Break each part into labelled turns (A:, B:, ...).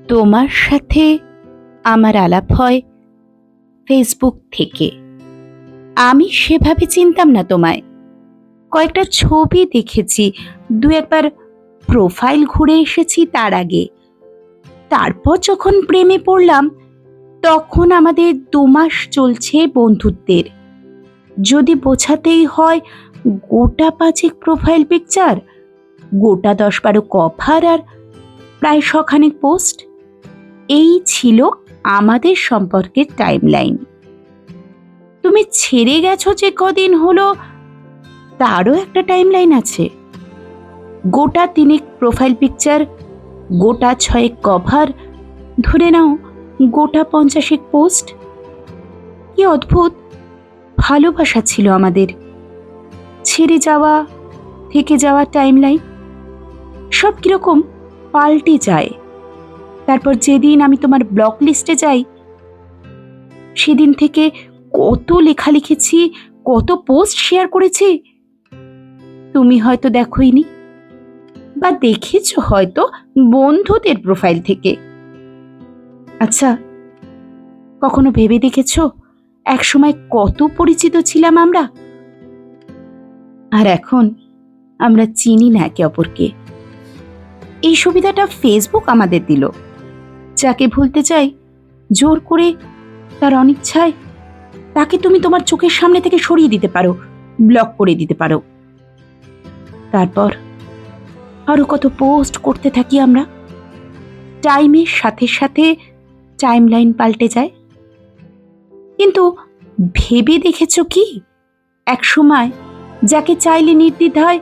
A: তোমার সাথে আমার আলাপ হয় ফেসবুক থেকে। আমি সেভাবে চিনতাম না তোমায়। কয়েকটা ছবি দেখেছি, দু একবার প্রোফাইল ঘুরে এসেছি তার আগে। তারপর যখন প্রেমে পড়লাম তখন আমাদের 2 মাস চলছে বন্ধুত্বের। যদি বোঝাতেই হয়, গোটা 5 প্রোফাইল পিকচার, গোটা 10-12 কভার আর প্রায় শখানেক পোস্ট। এই ছিল আমাদের সম্পর্কের টাইমলাইন। তুমি ছেড়ে গেছো যে কদিন হলো, তারও একটা টাইমলাইন আছে। গোটা 3 প্রোফাইল পিকচার, গোটা 6 কভার, ধরে নাও গোটা 50 পোস্ট। কি অদ্ভুত ভালোবাসা ছিল আমাদের। ছেড়ে যাওয়া, থেকে যাওয়া টাইমলাইন সব কিরকম পাল্টে যায়। তারপর যেদিন আমি তোমার ব্লক লিস্টে যাই, সেদিন থেকে কত লেখা লিখেছি, কত পোস্ট শেয়ার করেছি। তুমি হয়তো দেখোইনি, বা দেখেছ হয়তো বন্ধুদের প্রোফাইল থেকে। আচ্ছা, কখনো ভেবে দেখেছো একসময় কত পরিচিত ছিলাম আমরা, আর এখন আমরা চিনি না একে অপরকে। এই সুবিধাটা ফেসবুক আমাদের দিল। যাকে ভুলতে চাই জোর করে, তার অনিচ্ছায়, তাকে তুমি তোমার চোখের সামনে থেকে সরিয়ে দিতে পারো, ব্লক করে দিতে পারো। তারপর আরো কত পোস্ট করতে থাকি আমরা। টাইমের সাথে সাথে টাইমলাইন পাল্টে যায়। কিন্তু ভেবে দেখেছো কি, এক সময় যাকে চাইলে নির্দ্বিধায়,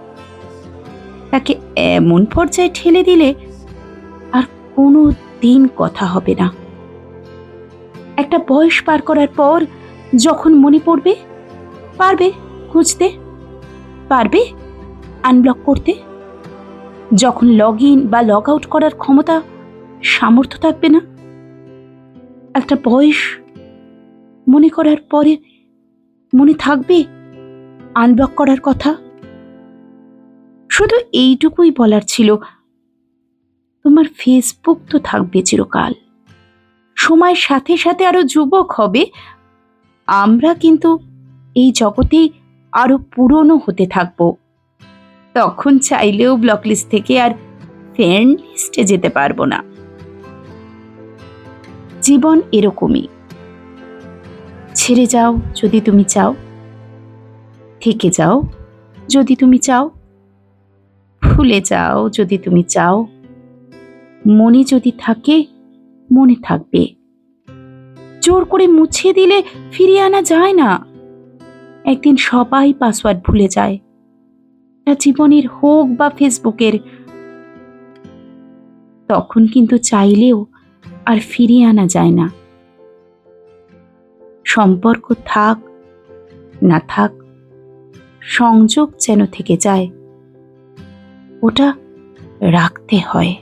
A: তাকে এমন পর্যায়ে ঠেলে দিলে আর কোনো দিন কথা হবে না। একটা বয়স পার করার পর যখন মনে পড়বে, পারবে খুঁজতে, পারবে আনব্লক করতে। যখন লগ ইন বা লগ আউট করার ক্ষমতা, সামর্থ্য থাকবে না। একটা বয়স মনে করার পরে মনে থাকবে আনব্লক করার কথা। শুধু এইটুকুই বলার ছিল, তোমার ফেসবুক তো থাকবে চিরকাল। সময়ের সাথে সাথে আরো যুবক হবে, আমরা কিন্তু এই জগতে আরো পুরনো হতে থাকবো। তখন চাইলেও ব্লক লিস্ট থেকে আর ফ্রেন্ড লিস্টে যেতে পারবো না। জীবন এরকমই। ছেড়ে যাও যদি তুমি চাও, থেকে যাও যদি তুমি চাও, ভুলে যাও যদি তুমি চাও। মনে যদি থাকে, মনে থাকবে। জোর করে মুছে দিলে ফিরিয়ে আনা যায় না। একদিন সবাই পাসওয়ার্ড ভুলে যায়, তা জীবনের হোক বা ফেসবুকের। তখন কিন্তু চাইলেও আর ফিরিয়ে আনা যায় না। সম্পর্ক থাক না থাক, সংযোগ যেন থেকে যায়, ওটা রাখতে হয়।